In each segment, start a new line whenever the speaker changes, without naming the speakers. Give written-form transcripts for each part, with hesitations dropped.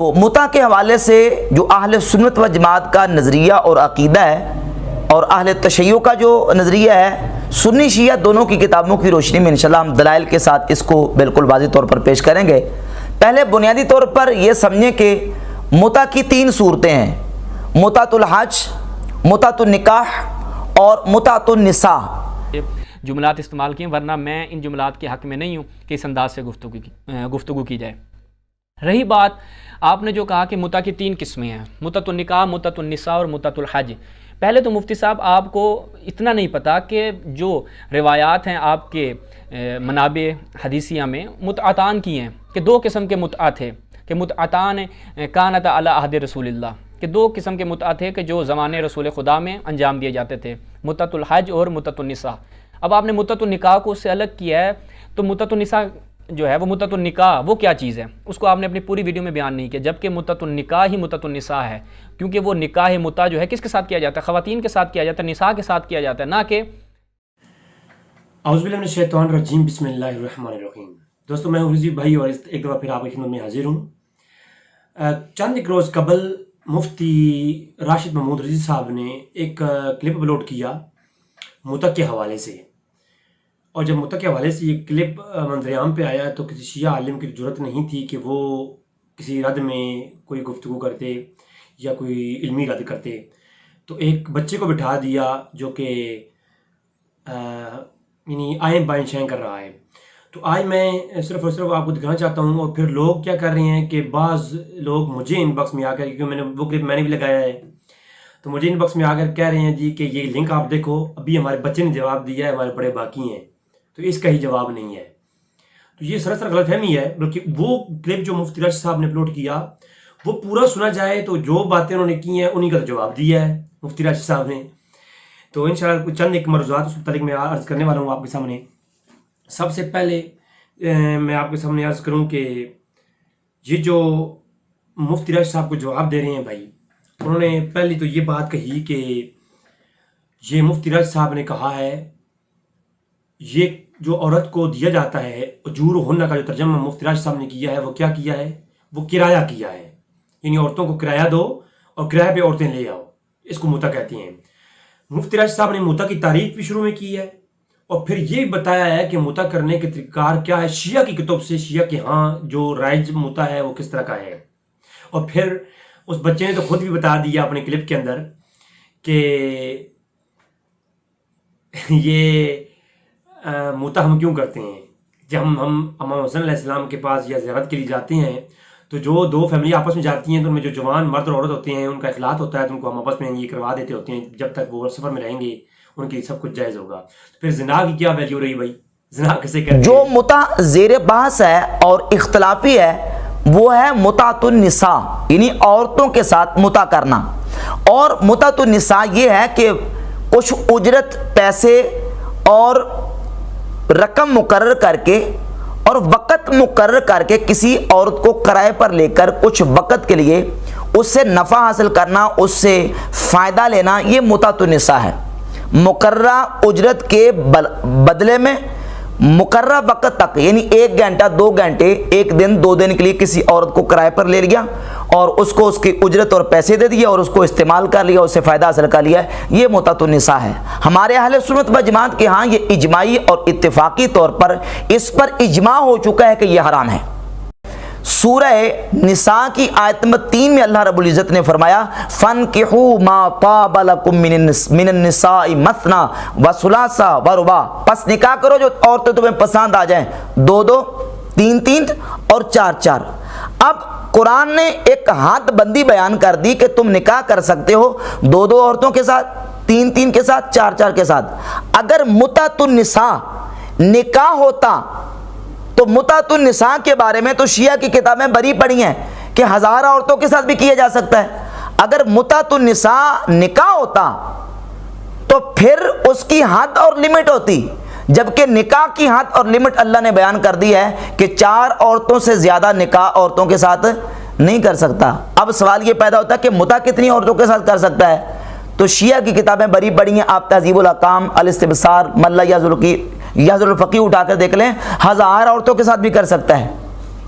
تو متع کے حوالے سے جو اہل سنت و جماعت کا نظریہ اور عقیدہ ہے اور اہل تشیع کا جو نظریہ ہے، سنی شیعہ دونوں کی کتابوں کی روشنی میں انشاءاللہ ہم دلائل کے ساتھ اس کو بالکل واضح طور پر پیش کریں گے۔ پہلے بنیادی طور پر یہ سمجھیں کہ متع کی تین صورتیں ہیں: متعۃ الحج، متعۃ النکاح اور متعۃ النساء۔
جملات استعمال کیے، ورنہ میں ان جملات کے حق میں نہیں ہوں کہ اس انداز سے گفتگو کی جائے۔ رہی بات آپ نے جو کہا کہ متع کی تین قسمیں ہیں، متعۃ النکاح، متعۃ النساء اور متعۃ الحج۔ پہلے تو مفتی صاحب آپ کو اتنا نہیں پتہ کہ جو روایات ہیں آپ کے منابع حدیثیہ میں متعتان کی ہیں کہ دو قسم کے متعہ تھے، کہ متعتان کانت علی عہد رسول اللہ، کہ دو قسم کے متعہ تھے کہ جو زمانے رسول خدا میں انجام دیے جاتے تھے، متعۃ الحج اور متعۃ النساء۔ اب آپ نے متعۃ النکاح کو اس سے الگ کیا ہے، تو متعۃ النساء جو ہے وہ متعۃ النکاح وہ کیا چیز ہے، اس کو آپ نے اپنی پوری ویڈیو میں بیان نہیں کیا، جبکہ متعۃ النکاح ہی متعۃ النساء ہے، کیونکہ وہ نکاح متع جو ہے کس کے ساتھ کیا جاتا ہے؟ خواتین کے ساتھ کیا جاتا ہے، نساء کے ساتھ کیا جاتا ہے، نہ کہ
اعوذ باللہ من الشیطان الرجیم، بسم اللہ الرحمن الرحیم۔ دوستو میں عزیز بھائی اور ایک دفعہ پھر آپ کی خدمت میں حاضر ہوں۔ چند ایک روز قبل مفتی راشد محمود رضوی صاحب نے ایک کلپ اپلوڈ کیا متع کے حوالے سے، اور جب متع کے حوالے سے یہ کلپ منظر عام پہ آیا تو کسی شیعہ عالم کی ضرورت نہیں تھی کہ وہ کسی رد میں کوئی گفتگو کرتے یا کوئی علمی رد کرتے، تو ایک بچے کو بٹھا دیا جو کہ یعنی آئیں بائیں شائیں کر رہا ہے۔ تو آج میں صرف اور صرف آپ کو دکھانا چاہتا ہوں، اور پھر لوگ کیا کر رہے ہیں کہ بعض لوگ مجھے ان باکس میں آ کر، کیونکہ وہ کلپ میں نے بھی لگایا ہے، تو مجھے ان باکس میں آ کر کہہ رہے ہیں جی کہ یہ لنک آپ دیکھو، ابھی ہمارے بچے نے جواب دیا ہے، ہمارے بڑے باقی ہیں، تو اس کا ہی جواب نہیں ہے۔ تو یہ سراسر غلط فہمی ہے، بلکہ وہ کلپ جو مفتی راشد صاحب نے اپلوڈ کیا وہ پورا سنا جائے تو جو باتیں انہوں نے کی ہیں انہی کا جواب دیا ہے مفتی راشد صاحب نے۔ تو انشاءاللہ چند ایک مرضات اس متعلق میں عرض کرنے والا ہوں آپ کے سامنے۔ سب سے پہلے میں آپ کے سامنے عرض کروں کہ یہ جو مفتی راشد صاحب کو جواب دے رہے ہیں بھائی، انہوں نے پہلی تو یہ بات کہی کہ یہ مفتی راشد صاحب نے کہا ہے، یہ جو عورت کو دیا جاتا ہے اجور ہن کا جو ترجمہ مفتی راشد صاحب نے کیا ہے، وہ کیا کیا ہے؟ وہ کرایہ کیا ہے، یعنی عورتوں کو کرایہ دو اور کرایہ پہ عورتیں لے آؤ، اس کو متع کہتے ہیں۔ مفتی راشد صاحب نے متع کی تعریف بھی شروع میں کی ہے، اور پھر یہ بتایا ہے کہ متع کرنے کے طریقہ کار کیا ہے شیعہ کی کتب سے، شیعہ کے ہاں جو رائج متع ہے وہ کس طرح کا ہے۔ اور پھر اس بچے نے تو خود بھی بتا دیا اپنے کلپ کے اندر کہ یہ متع ہم کیوں کرتے ہیں؟ جب ہم امام حسن علیہ السلام کے پاس یا زیارت کے لیے جاتے ہیں تو جو دو فیملی آپس میں جاتی ہیں تو ان میں جو جوان مرد اور عورت ہوتے ہیں ان کا اختلاط ہوتا ہے، تو ان کو ہم آپس میں یہ کروا دیتے ہوتے ہیں، جب تک وہ سفر میں رہیں گے ان کے لیے سب کچھ جائز ہوگا۔ پھر زنا کی کیا ویلیو رہی بھائی؟ زنا کسے کہتے ہیں؟
جو متع زیر بحث ہے اور اختلافی ہے وہ ہے متعۃ النساء، یعنی عورتوں کے ساتھ متع کرنا۔ اور متعۃ النساء یہ ہے کہ کچھ اجرت، پیسے اور رقم مقرر کر کے اور وقت مقرر کر کے کسی عورت کو کرائے پر لے کر کچھ وقت کے لیے اس سے نفع حاصل کرنا، اس سے فائدہ لینا، یہ متعۃ النساء ہے۔ مقررہ اجرت کے بدلے میں مقررہ وقت تک، یعنی 1 گھنٹہ 2 گھنٹے، 1 دن 2 دن کے لیے کسی عورت کو کرائے پر لے لیا اور اس کو اس کی اجرت اور پیسے دے دیے اور اس کو استعمال کر لیا، اس سے فائدہ حاصل کر لیا، یہ متعۃ النساء ہے۔ ہمارے اہل سنت و جماعت کے ہاں یہ اجماعی اور اتفاقی طور پر اس پر اجماع ہو چکا ہے کہ یہ حرام ہے۔ سورہ نساء کی آیت نمبر 3 میں اللہ رب العزت نے فرمایا فَانْكِحُوا مَا طَابَ لَكُم مِّنَ النِّسَاءِ مَثْنَىٰ وَثُلَاثَ وَرُبَاعَ، پس نکاح کرو جو عورتیں تمہیں پسند آ جائیں، 2 3 اور 4 اب قرآن نے ایک حد بندی بیان کر دی کہ تم نکاح کر سکتے ہو 2 عورتوں کے ساتھ، 3 کے ساتھ، 4 کے ساتھ۔ اگر متعۃ النساء نکاح ہوتا تو متعۃ النساء کے بارے میں تو شیعہ کی کتابیں بری پڑی ہیں کہ 1000 عورتوں کے ساتھ بھی کیا جا سکتا ہے۔ اگر متعۃ النساء نکاح ہوتا تو پھر اس کی حد اور لمٹ ہوتی، جبکہ نکاح کی حد اور لمٹ اللہ نے بیان کر دی ہے کہ 4 عورتوں سے زیادہ نکاح عورتوں کے ساتھ نہیں کر سکتا۔ اب سوال یہ پیدا ہوتا ہے کہ متع کتنی عورتوں کے ساتھ کر سکتا ہے؟ تو شیعہ کی کتابیں بری پڑی ہیں، آپ تہذیب الاحکام، الاستبصار، ملا یحضر الفقیہ اٹھا کر دیکھ لیں، 1000 عورتوں کے ساتھ بھی کر سکتا ہے۔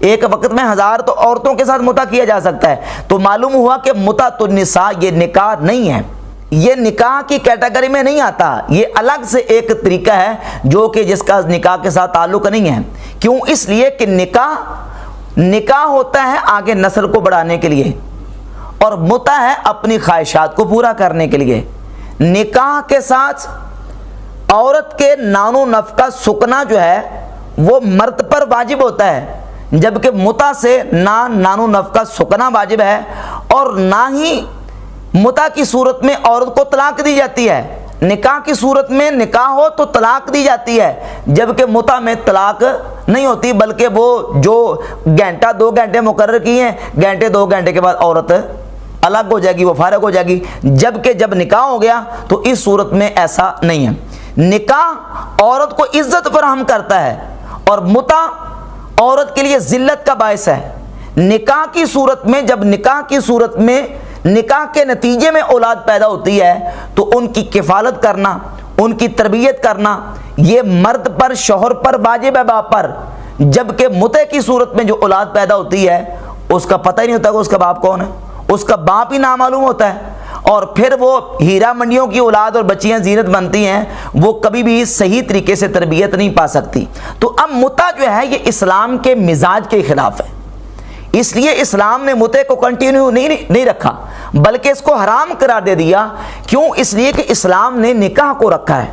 ایک وقت میں 1000 تو عورتوں کے ساتھ متع کیا جا سکتا ہے۔ تو معلوم ہوا کہ متعۃ النساء یہ نکاح نہیں ہے، یہ نکاح کی کیٹیگری میں نہیں آتا، یہ الگ سے ایک طریقہ ہے جو کہ جس کا نکاح کے ساتھ تعلق نہیں ہے۔ کیوں؟ اس لیے کہ نکاح ہوتا ہے آگے نسل کو بڑھانے کے لیے، اور متع ہے اپنی خواہشات کو پورا کرنے کے لیے۔ نکاح کے ساتھ عورت کے نان و نفقہ سکنا جو ہے وہ مرد پر واجب ہوتا ہے، جبکہ متع سے نہ نان و نفقہ سکنا واجب ہے اور نہ ہی متع کی صورت میں عورت کو طلاق دی جاتی ہے۔ نکاح کی صورت میں نکاح ہو تو طلاق دی جاتی ہے، جبکہ متع میں طلاق نہیں ہوتی، بلکہ وہ جو گھنٹہ 2 گھنٹے مقرر کیے ہیں، گھنٹے 2 گھنٹے کے بعد عورت الگ ہو جائے گی، وہ فارغ ہو جائے گی۔ جبکہ جب نکاح ہو گیا تو اس صورت میں ایسا نہیں ہے۔ نکاح عورت کو عزت فراہم کرتا ہے اور متع عورت کے لیے ذلت کا باعث ہے۔ نکاح کی صورت میں، جب نکاح کی صورت میں نکاح کے نتیجے میں اولاد پیدا ہوتی ہے تو ان کی کفالت کرنا، ان کی تربیت کرنا یہ مرد پر، شوہر پر واجب ہے، باپ پر۔ جبکہ متع کی صورت میں جو اولاد پیدا ہوتی ہے اس کا پتہ ہی نہیں ہوتا کہ اس کا باپ کون ہے، اس کا باپ ہی نامعلوم ہوتا ہے، اور پھر وہ ہیرا منڈیوں کی اولاد اور بچیاں زینت بنتی ہیں، وہ کبھی بھی صحیح طریقے سے تربیت نہیں پا سکتی۔ تو اب متع جو ہے یہ اسلام کے مزاج کے خلاف ہے، اس لیے اسلام نے متع کو کنٹینیو نہیں رکھا بلکہ اس کو حرام قرار دے دیا۔ کیوں؟ اس لیے کہ اسلام نے نکاح کو رکھا ہے،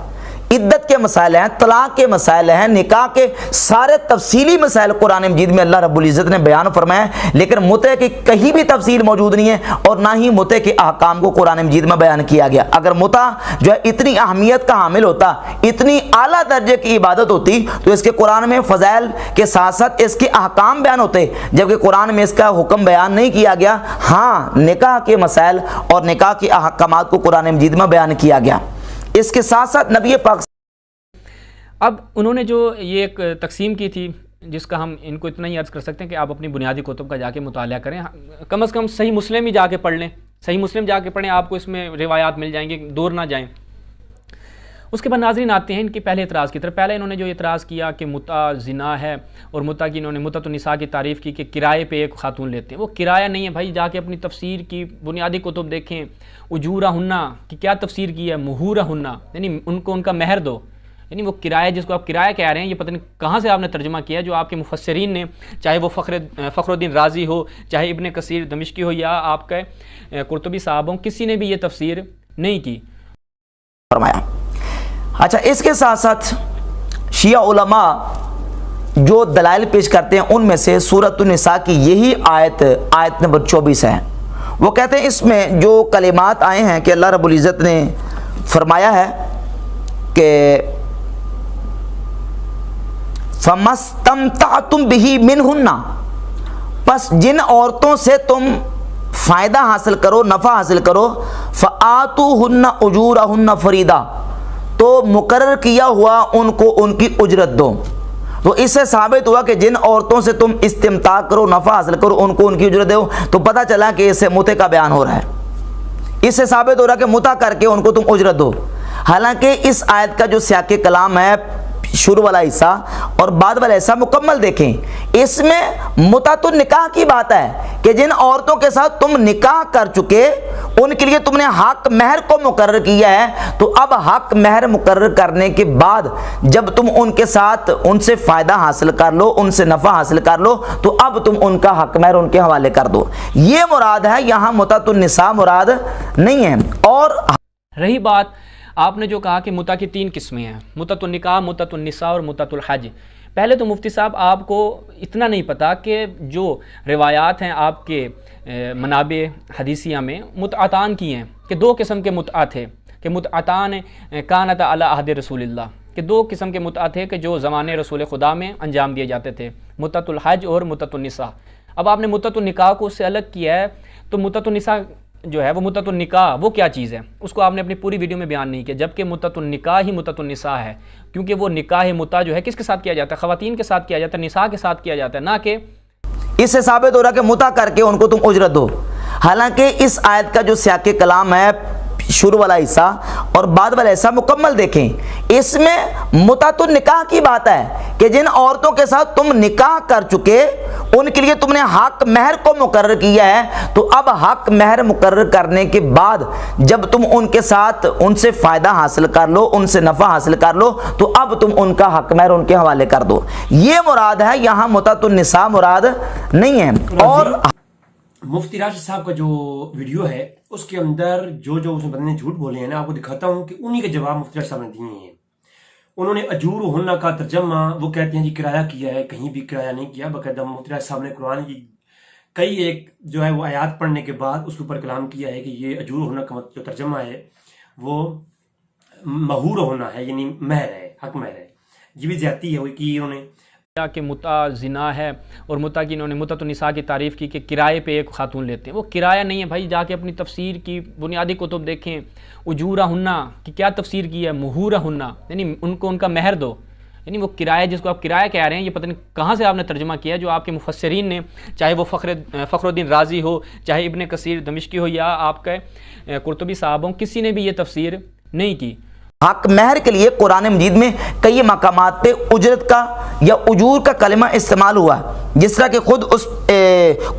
عدت کے مسائل ہیں، طلاق کے مسائل ہیں، نکاح کے سارے تفصیلی مسائل قرآن مجید میں اللہ رب العزت نے بیان فرمایا، لیکن متع کی کہیں بھی تفصیل موجود نہیں ہے اور نہ ہی متع کے احکام کو قرآن مجید میں بیان کیا گیا۔ اگر متع جو ہے اتنی اہمیت کا حامل ہوتا، اتنی اعلیٰ درجے کی عبادت ہوتی تو اس کے قرآن میں فضائل کے ساتھ ساتھ اس کے احکام بیان ہوتے، جبکہ قرآن میں اس کا حکم بیان نہیں کیا گیا۔ ہاں، نکاح کے مسائل اور نکاح کے احکامات کو قرآن مجید میں بیان کیا گیا۔ اس کے ساتھ ساتھ نبی پاک
اب انہوں نے جو یہ ایک تقسیم کی تھی، جس کا ہم ان کو اتنا ہی عرض کر سکتے ہیں کہ آپ اپنی بنیادی کتب کا جا کے مطالعہ کریں، کم از کم صحیح مسلم ہی جا کے پڑھ لیں، صحیح مسلم جا کے پڑھیں، آپ کو اس میں روایات مل جائیں گے، دور نہ جائیں۔ اس کے بعد ناظرین آتے ہیں ان کے پہلے اعتراض کی طرف۔ پہلے انہوں نے جو اعتراض کیا کہ متع زنا ہے، اور متع کی انہوں نے متعۃ النساء کی تعریف کی کہ کرائے پہ ایک خاتون لیتے ہیں۔ وہ کرایہ نہیں ہے بھائی، جا کے اپنی تفسیر کی بنیادی کتب دیکھیں، اجورہن کی کیا تفسیر کی ہے، مہورہن یعنی ان کو ان کا مہر دو، یعنی وہ کرایہ جس کو آپ کرایہ کہہ رہے ہیں، یہ پتہ نہیں کہاں سے آپ نے ترجمہ کیا، جو آپ کے مفسرین نے، چاہے وہ فخر الدین رازی ہو، چاہے ابن کثیر دمشقی ہو، یا آپ کے قرطبی صاحب ہوں، کسی نے بھی یہ تفسیر نہیں کی
فرمایا۔ اچھا، اس کے ساتھ ساتھ شیعہ علماء جو دلائل پیش کرتے ہیں ان میں سے سورۃ النساء کی یہی آیت نمبر 24 ہے۔ وہ کہتے ہیں اس میں جو کلمات آئے ہیں کہ اللہ رب العزت نے فرمایا ہے کہ فَمَسْتَمْتَعْتُمْ بِهِ مِنْهُنَّ، پس جن عورتوں سے تم فائدہ حاصل کرو، نفع حاصل کرو، فَآتُوهُنَّ أُجُورَهُنَّ فَرِيضَةً، تو مقرر کیا ہوا ان کو ان کی اجرت دو۔ تو اس سے ثابت ہوا کہ جن عورتوں سے تم استمتاع کرو، نفع حاصل کرو، ان کو ان کی اجرت دو۔ تو پتہ چلا کہ اس سے متع کا بیان ہو رہا ہے، اس سے ثابت ہو رہا ہے کہ متع کر کے ان کو تم اجرت دو۔ حالانکہ اس آیت کا جو سیاق کلام ہے، شروع والا حصہ اور بعد والا حصہ مکمل دیکھیں، اس میں متعۃ النکاح کی بات ہے کہ جن عورتوں کے ساتھ تم نکاح کر چکے ان کے لیے تم نے حق مہر کو مقرر کیا ہے۔ تو اب حق مہر مقرر کرنے کے بعد جب تم ان کے ساتھ ان سے فائدہ حاصل کر لو، ان سے نفع حاصل کر لو، تو اب تم ان کا حق مہر ان کے حوالے کر دو، یہ مراد ہے، یہاں متعۃ النساء مراد نہیں ہے۔ اور
رہی بات آپ نے جو کہا کہ متع کی 3 قسمیں ہیں، متعۃ النکاح، متعۃ النساء اور متعۃ الحج۔ پہلے تو مفتی صاحب آپ کو اتنا نہیں پتا کہ جو روایات ہیں آپ کے منابع حدیثیہ میں متعتان کی ہیں، کہ 2 قسم کے متعہ تھے، کہ متعتان کانت علی عہد رسول اللہ، کہ 2 قسم کے متعہ تھے کہ جو زمانے رسول خدا میں انجام دیے جاتے تھے، متعۃ الحج اور متعۃ النساء۔ اب آپ نے متعۃ النکاح کو اس سے الگ کیا ہے، تو متعۃ النساء جو ہے وہ متعۃ النکاح وہ کیا چیز ہے، اس کو آپ نے اپنی پوری ویڈیو میں بیان نہیں کیا، جبکہ متعۃ النکاح ہی متعۃ النساء ہے، کیونکہ وہ نکاح متع جو ہے کس کے ساتھ کیا جاتا ہے، خواتین کے ساتھ کیا جاتا ہے، نساء کے ساتھ کیا جاتا ہے، نہ کہ
اس سے ثابت ہو رہا ہے کہ متع کر کے ان کو تم اجرت دو۔ حالانکہ اس آیت کا جو سیاق کلام ہے شروع والا حصہ اور بعد والا حصہ مکمل دیکھیں، اس میں متعۃ النکاح کی بات ہے کہ جن عورتوں کے ساتھ تم نکاح کر چکے ان کے لیے تم نے حق مہر کو مقرر کیا ہے، تو اب حق مہر مقرر کرنے کے بعد جب تم ان کے ساتھ ان سے فائدہ حاصل کر لو، ان سے نفع حاصل کر لو، تو اب تم ان کا حق مہر ان کے حوالے کر دو، یہ مراد ہے، یہاں متعۃ النساء مراد نہیں ہے۔ اور
مفتی راشد صاحب کا جو ویڈیو ہے اس کے اندر جو اس بندے نے جھوٹ بولے ہیں نا، آپ کو دکھاتا ہوں کہ انہی کے جواب مفتی راشد صاحب نے دیے ہیں۔ انہوں نے اجور ہنہ کا ترجمہ وہ کہتے ہیں جی کرایہ کیا ہے، کہیں بھی کرایہ نہیں کیا، باقاعدہ مفتی راشد صاحب نے قرآن کی کئی ایک جو ہے وہ آیات پڑھنے کے بعد اس کے اوپر کلام کیا ہے کہ یہ اجور ہنہ کا جو ترجمہ ہے وہ مہور ہونا ہے، یعنی مہر ہے، حق مہر ہے، یہ بھی زیادتی ہے وہ کی انہوں نے
کہ متع زنا ہے، اور متع کی انہوں نے متعۃ النساء کی تعریف کی کہ کرائے پہ ایک خاتون لیتے ہیں، وہ کرایہ نہیں ہے بھائی، جا کے اپنی تفسیر کی بنیادی کتب دیکھیں، اجورہ ہنہ کی کیا تفسیر کی ہے، مہورہ ہنہ یعنی ان کو ان کا مہر دو، یعنی وہ کرایہ جس کو آپ کرایہ کہہ رہے ہیں، یہ پتہ نہیں کہاں سے آپ نے ترجمہ کیا ہے، جو آپ کے مفسرین نے، چاہے وہ فخر الدین رازی ہو، چاہے ابن کثیر دمشقی ہو، یا آپ کے قرطبی صاحب ہوں، کسی نے بھی یہ تفسیر نہیں کی۔
حق مہر کے لیے قرآن مجید میں کئی مقامات پہ اجرت کا یا اجور کا کلمہ استعمال ہوا ہے، جس طرح کہ خود اس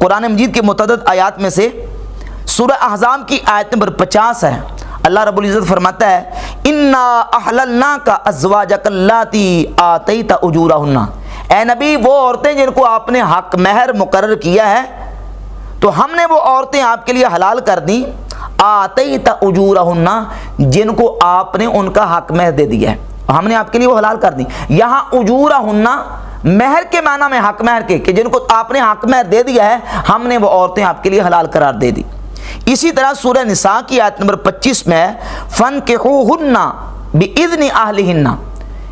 قرآن مجید کے متعدد آیات میں سے سورہ احزاب کی آیت نمبر 50 ہے، اللہ رب العزت فرماتا ہے انا احللناک ازواجک اللاتی آتیت اجورہن، اے نبی وہ عورتیں جن کو آپ نے حق مہر مقرر کیا ہے تو ہم نے وہ عورتیں آپ کے لیے حلال کر دیں، آتیت اجورہن جن کو آپ نے ان کا حق مہر دے دیا ہے، ہم نے آپ کے لیے وہ حلال کر دی۔ یہاں اجورہن مہر کے معنی میں حق مہر کے کہ جن کو آپ نے حق مہر دے دیا ہے، ہم نے وہ عورتیں آپ کے لیے حلال قرار دے دی۔ اسی طرح سورہ نساء کی آیت نمبر 25 میں فَانْكِحُوهُنَّ بِإِذْنِ أَهْلِهِنَّ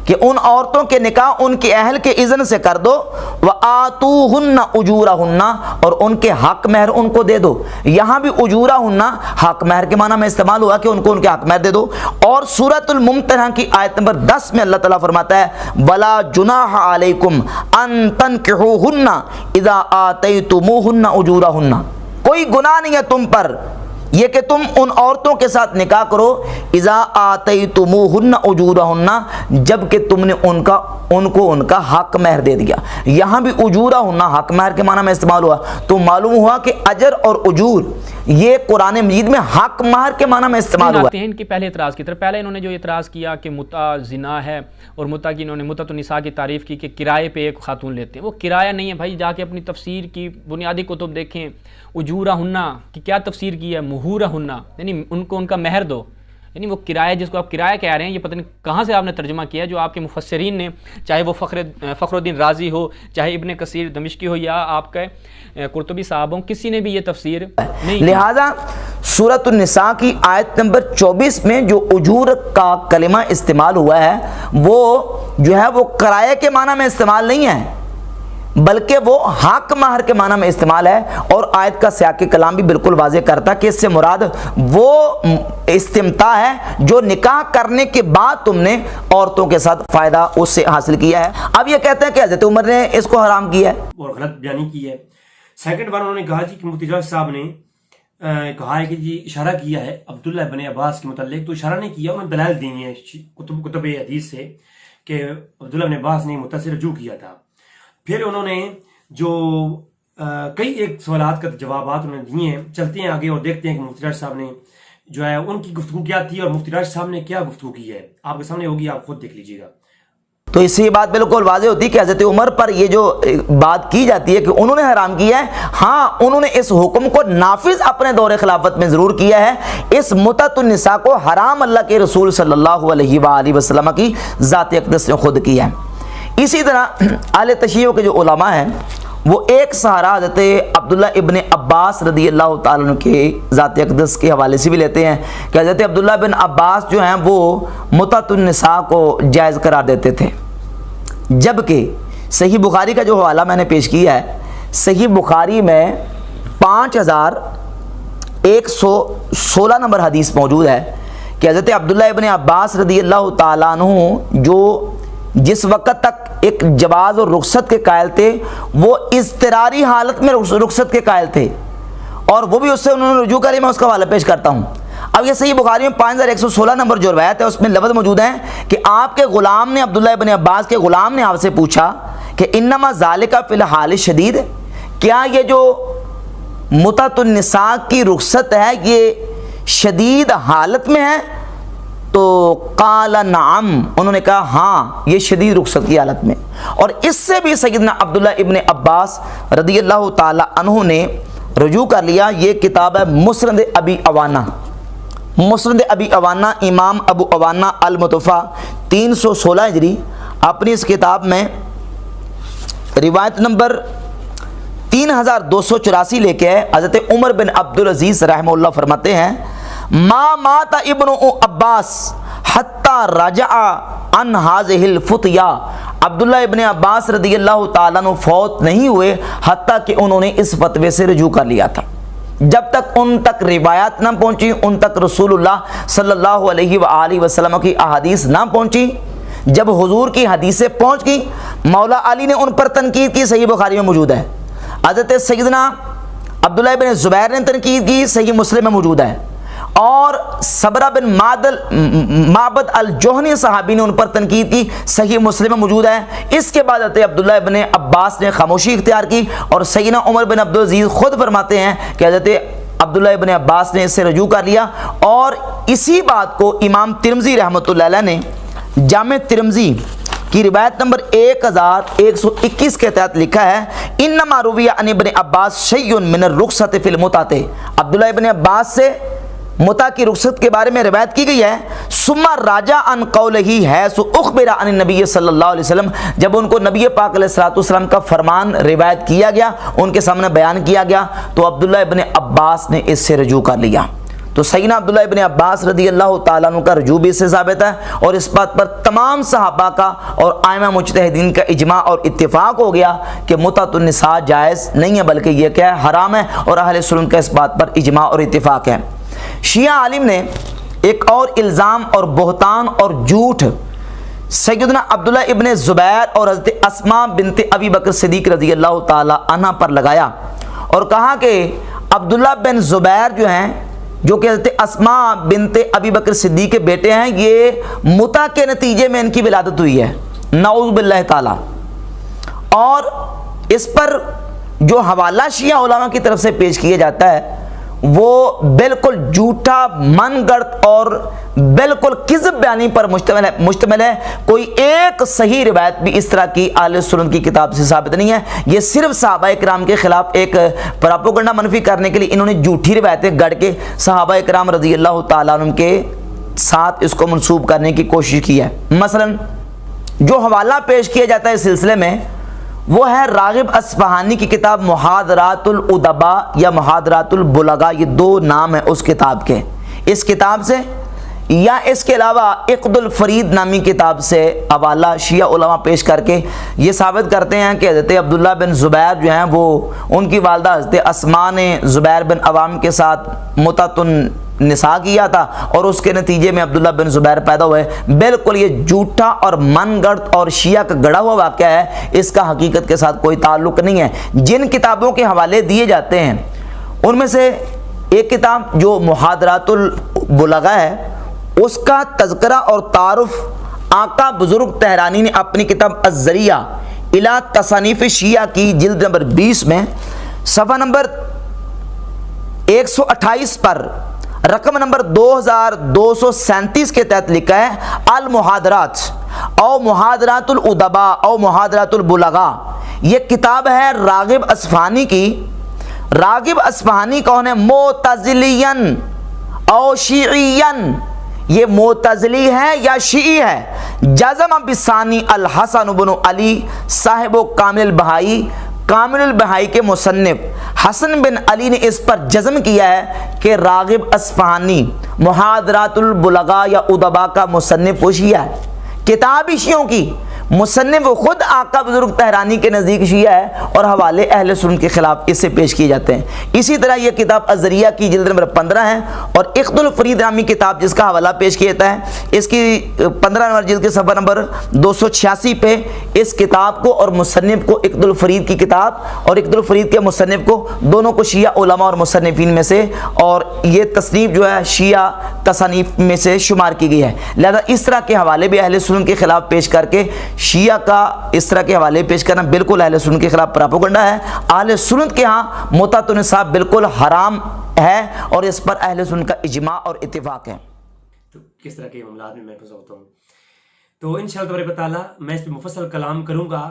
کہ ان عورتوں کے نکاح ان کے اہل کے اذن سے کر دو، وَآتُوهُنَّ أُجُورَهُنَّ اور ان کے حق مہر ان کو دے دو، یہاں بھی اجورہن حق مہر کے معنی میں استعمال ہوا کہ ان کو ان کے حق مہر دے دو۔ اور سورۃ الممتحنہ کی آیت نمبر 10 میں اللہ تعالیٰ فرماتا ہے وَلَا جُنَاحَ عَلَيْكُمْ أَن تَنْكِحُوهُنَّ إِذَا آتَيْتُمُوهُنَّ أُجُورَهُنَّ، کوئی گناہ نہیں ہے تم پر یہ کہ تم ان عورتوں کے ساتھ نکاح کرو اذا آتیتموہن اجورہن جب کہ تم نے ان کو ان کا حق مہر دے دیا، یہاں بھی اجورہن حق مہر کے معنی میں استعمال ہوا، تو معلوم ہوا کہ اجر اور اجور یہ قرآن مجید میں حق مہر کے معنی میں استعمال ہوا۔
آتے ہیں ان کے پہلے اعتراض کی طرف، پہلے انہوں نے جو اعتراض کیا کہ متع زنا ہے، اور متع کی انہوں نے متعۃ النساء کی تعریف کی کہ کرائے پہ ایک خاتون لیتے ہیں، وہ کرایہ نہیں ہے بھائی، جا کے اپنی تفسیر کی بنیادی کتب دیکھیں، اجورہ ہنہ کی کیا تفسیر کی ہے، مہورہ ہنہ یعنی ان کو ان کا مہر دو، یعنی وہ کرایہ جس کو آپ کرایہ کہہ رہے ہیں، یہ پتہ نہیں کہاں سے آپ نے ترجمہ کیا ہے، جو آپ کے مفسرین نے، چاہے وہ فخر الدین رازی ہو، چاہے ابن کثیر دمشقی ہو، یا آپ کے قرطبی صاحب ہوں، کسی نے بھی یہ تفسیر نہیں کی۔
لہذا سورۃ النساء کی آیت نمبر 24 میں جو اجور کا کلمہ استعمال ہوا ہے وہ جو ہے وہ کرایہ کے معنی میں استعمال نہیں ہے، بلکہ وہ حق مہر کے معنی میں استعمال ہے، اور آیت کا سیاق کلام بھی بالکل واضح کرتا کہ اس سے مراد وہ استمتاع ہے جو نکاح کرنے کے بعد تم نے عورتوں کے ساتھ فائدہ اس سے حاصل کیا ہے۔ اب یہ کہتے ہیں کہ حضرت عمر نے اس کو حرام کیا ہے
اور غلط بیانی کی ہے۔ سیکنڈ بار انہوں نے کہا جی کہ مفتی راشد صاحب نے کہا ہے کہ جی اشارہ کیا ہے عبداللہ ابن عباس کے متعلق، تو اشارہ نہیں کیا، انہوں نے دلائل دی ہیں کتب حدیث سے کہ عبداللہ ابن عباس نے متع سے رجوع کیا تھا۔ پھر انہوں نے جو کئی ایک سوالات کا جوابات انہوں نے دیے ہیں، چلتے ہیں آگے اور دیکھتے ہیں کہ مفتی راشد صاحب نے جو ہے ان کی گفتگو کیا تھی اور مفتی راشد صاحب نے کیا گفتگو کی ہے، آپ کے سامنے ہوگی، آپ خود دیکھ لیجیے گا۔
تو اس سے یہ بات بالکل واضح ہوتی ہے کہ حضرت عمر پر یہ جو بات کی جاتی ہے کہ انہوں نے حرام کیا ہے، ہاں انہوں نے اس حکم کو نافذ اپنے دور خلافت میں ضرور کیا ہے، اس متعۃ النساء کو حرام اللہ کے رسول صلی اللہ علیہ وآلہ وسلم کی ذات اقدس نے خود کیا ہے۔ اسی طرح اہل تشیع کے جو علماء ہیں وہ ایک سہارا حضرت عبداللہ ابن عباس رضی اللہ تعالیٰ عنہ کے ذات اقدس کے حوالے سے بھی لیتے ہیں کہ حضرت عبداللہ بن عباس جو ہیں وہ متعۃ النساء کو جائز قرار دیتے تھے، جبکہ صحیح بخاری کا جو حوالہ میں نے پیش کیا ہے، صحیح بخاری میں 5116 نمبر حدیث موجود ہے کہ حضرت عبداللہ ابن عباس رضی اللہ تعالیٰ عنہ جو جس وقت تک ایک جواز اور رخصت کے قائل تھے وہ اضطراری حالت میں رخصت کے قائل تھے، اور وہ بھی اس سے انہوں نے رجوع کری، میں اس کا حوالہ پیش کرتا ہوں۔ اب یہ صحیح بخاری میں 5116 نمبر جو روایت ہے اس میں لفظ موجود ہیں کہ آپ کے غلام نے، عبداللہ ابن عباس کے غلام نے آپ سے پوچھا کہ انما ذالک فی الحال شدید، کیا یہ جو متعۃ النساء کی رخصت ہے یہ شدید حالت میں ہے؟ تو قال نعم، انہوں نے کہا ہاں یہ شدید رخصت کی حالت میں۔ اور اس سے بھی سیدنا عبداللہ ابن عباس رضی اللہ تعالی عنہ نے رجوع کر لیا۔ یہ کتاب ہے مسند ابی عوانہ، مسند ابی عوانہ، امام ابو عوانہ المتوفیٰ 316 ہجری، اپنی اس کتاب میں روایت نمبر 3284 لے کے حضرت عمر بن عبدالعزیز رحمہ اللہ فرماتے ہیں ما مات ابن عباس حتی رجع عن هذه الفتیا، عبداللہ ابن عباس رضی اللہ تعالیٰ عنہ فوت نہیں ہوئے حتیٰ کہ انہوں نے اس فتوے سے رجوع کر لیا تھا۔ جب تک ان تک روایات نہ پہنچی، ان تک رسول اللہ صلی اللہ علیہ وآلہ وسلم کی احادیث نہ پہنچی، جب حضور کی حدیثیں پہنچ گئی، مولا علی نے ان پر تنقید کی، صحیح بخاری میں موجود ہے۔ حضرت سیدنا عبداللہ بن زبیر نے تنقید کی، صحیح مسلم میں موجود ہے۔ اور صبرہ بن معبد الجوہنی صحابی نے ان پر تنقید کی، صحیح مسلم میں موجود ہے۔ اس کے بعد حضرت عبداللہ ابن عباس نے خاموشی اختیار کی، اور سیدنا عمر بن عبدالعزیز خود فرماتے ہیں کہ حضرت عبداللہ ابن عباس نے اس سے رجوع کر لیا۔ اور اسی بات کو امام ترمذی رحمۃ اللہ علیہ نے جامع ترمذی کی روایت نمبر 1121 کے تحت لکھا ہے انما روی عن ابن عباس شیء من الرخصۃ فی المتعۃ، عبداللہ ابن عباس سے متع کی رخصت کے بارے میں روایت کی گئی ہے۔ ثم راجع عن قولہ حیث اخبر عن النبی صلی اللہ علیہ وسلم، جب ان کو نبی پاک علیہ الصلوۃ والسلام کا فرمان روایت کیا گیا، ان کے سامنے بیان کیا گیا، تو عبداللہ ابن عباس نے اس سے رجوع کر لیا۔ تو سیدنا عبداللہ ابن عباس رضی اللہ تعالیٰ عنہ کا رجوع بھی اس سے ثابت ہے، اور اس بات پر تمام صحابہ کا اور ائمہ مجتہدین کا اجماع اور اتفاق ہو گیا کہ متعۃ النساء جائز نہیں ہے، بلکہ یہ کیا ہے، حرام ہے، اور اہل سنت کا اس بات پر اجماع اور اتفاق ہے۔ شیعہ عالم نے ایک اور الزام اور بہتان اور جھوٹ سیدنا عبداللہ ابن زبیر اور حضرت اسماء بنت ابی بکر صدیق رضی اللہ تعالی عنہ پر لگایا، اور کہا کہ عبداللہ بن زبیر جو ہیں، جو کہ حضرت اسماء بنت ابی بکر صدیق کے بیٹے ہیں، یہ متع کے نتیجے میں ان کی ولادت ہوئی ہے، نعوذ باللہ تعالی۔ اور اس پر جو حوالہ شیعہ علماء کی طرف سے پیش کیا جاتا ہے وہ بالکل جھوٹا، من گڑت اور بالکل کذب بیانی پر مشتمل ہے۔ کوئی ایک صحیح روایت بھی اس طرح کی اہل سنت کی کتاب سے ثابت نہیں ہے۔ یہ صرف صحابہ کرام کے خلاف ایک پراپوگنڈا منفی کرنے کے لیے انہوں نے جھوٹی روایتیں گڑھ کے صحابہ کرام رضی اللہ تعالیٰ عنہ کے ساتھ اس کو منسوب کرنے کی کوشش کی ہے۔ مثلا جو حوالہ پیش کیا جاتا ہے اس سلسلے میں وہ ہے راغب اصفہانی کی کتاب محاضرات الادباء یا محاضرات البلغاء، یہ دو نام ہیں اس کتاب کے۔ اس کتاب سے یا اس کے علاوہ عقد الفرید نامی کتاب سے حوالہ شیعہ علماء پیش کر کے یہ ثابت کرتے ہیں کہ حضرت عبداللہ بن زبیر جو ہیں وہ ان کی والدہ حضرت اسماء نے زبیر بن عوام کے ساتھ متعۃ النساء کیا تھا، اور اس کے نتیجے میں عبداللہ بن زبیر پیدا ہوئے۔ بالکل یہ جھوٹا اور من گڑت اور شیعہ کا گڑھا ہوا واقعہ ہے، اس کا حقیقت کے ساتھ کوئی تعلق نہیں ہے۔ جن کتابوں کے حوالے دیے جاتے ہیں ان میں سے ایک کتاب جو محاضرات البلغاء ہے، اس کا تذکرہ اور تعارف آقا بزرگ تہرانی نے اپنی کتاب الذریعہ الی تصانیف شیعہ کی جلد نمبر 20 میں صفحہ نمبر 128 پر رقم نمبر 2237 کے تحت لکھا ہے المحاضرات او محاضرات الادباء او محاضرات البلغاء۔ یہ کتاب ہے راغب اصفہانی کی۔ راغب اصفہانی کون ہے؟ معتزلین او شیعین، یہ معتزلی ہے یا شیعی ہے۔ جزم بثانی الحسن بن علی صاحب و کامل البہائی، کامل البہائی کے مصنف حسن بن علی نے اس پر جزم کیا ہے کہ راغب اصفہانی محاضرات البلغاء یا ادباء کا مصنف و شیعہ ہے۔ کتاب شیعوں کی مصنف خود آقا بزرگ طہرانی کے نزدیک شیعہ ہے اور حوالے اہل سنت کے خلاف اس سے پیش کیے جاتے ہیں۔ اسی طرح یہ کتاب الذریعہ کی جلد نمبر 15 ہے، اور عقد الفرید نامی کتاب جس کا حوالہ پیش کیا جاتا ہے، اس کی 15 نمبر جلد کے صفحہ نمبر 286 پہ اس کتاب کو اور مصنف کو، عقد الفرید کی کتاب اور عقد الفرید کے مصنف کو، دونوں کو شیعہ علماء اور مصنفین میں سے، اور یہ تصنیف جو ہے شیعہ تصانیف میں سے شمار کی گئی ہے۔ لہذا اس طرح کے حوالے بھی اہل سنت کے خلاف پیش کر کے شیعہ کا اس طرح کے حوالے پیش کرنا بالکل اہل سنت کے خلاف پراپیگنڈا ہے۔ اہل سنت کے ہاں متعۃ النساء بالکل حرام ہے اور اس پر اہل سنت کا اجماع اور اتفاق ہے۔
تو کس طرح کے معاملات میں پھنسا ہوتا ہوں، تو انشاءاللہ تبارک و تعالیٰ میں اس پہ مفصل کلام کروں گا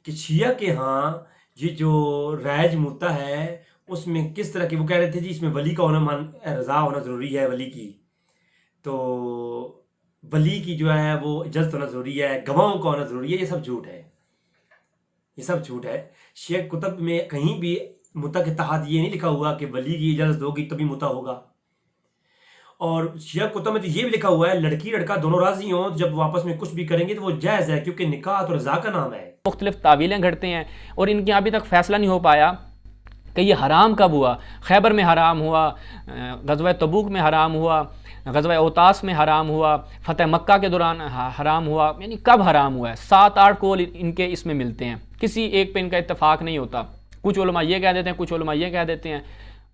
کہ شیعہ کے ہاں یہ جو رائج مدعا ہے اس میں کس طرح کی، وہ کہہ رہے تھے جی اس میں ولی کا ہونا رضا ہونا ضروری ہے، ولی کی، تو ولی کی جو ہے وہ اجازت ہونا ضروری ہے، گواہوں کا ہونا ضروری ہے، یہ سب جھوٹ ہے، یہ سب جھوٹ ہے۔ شیعہ کتب میں کہیں بھی مدعا کے تحت یہ نہیں لکھا ہوا کہ ولی کی اجازت ہوگی تبھی مدعا ہوگا، اور شیعہ کتب میں تو یہ بھی لکھا ہوا ہے لڑکی لڑکا دونوں راضی ہوں جب وہ آپس میں کچھ بھی کریں گے تو وہ جائز ہے، کیونکہ نکاح تو رضا کا نام ہے۔
مختلف تعویلیں گھڑتے ہیں اور ان کے ابھی تک فیصلہ نہیں ہو پایا کہ یہ حرام کب ہوا۔ خیبر میں حرام ہوا، غزوہ تبوک میں حرام ہوا، غزوہ اوتاس میں حرام ہوا، فتح مکہ کے دوران حرام ہوا، یعنی کب حرام ہوا ہے؟ 7-8 قول ان کے اس میں ملتے ہیں، کسی ایک پہ ان کا اتفاق نہیں ہوتا۔ کچھ علماء یہ کہہ دیتے ہیں، کچھ علماء یہ کہہ دیتے ہیں،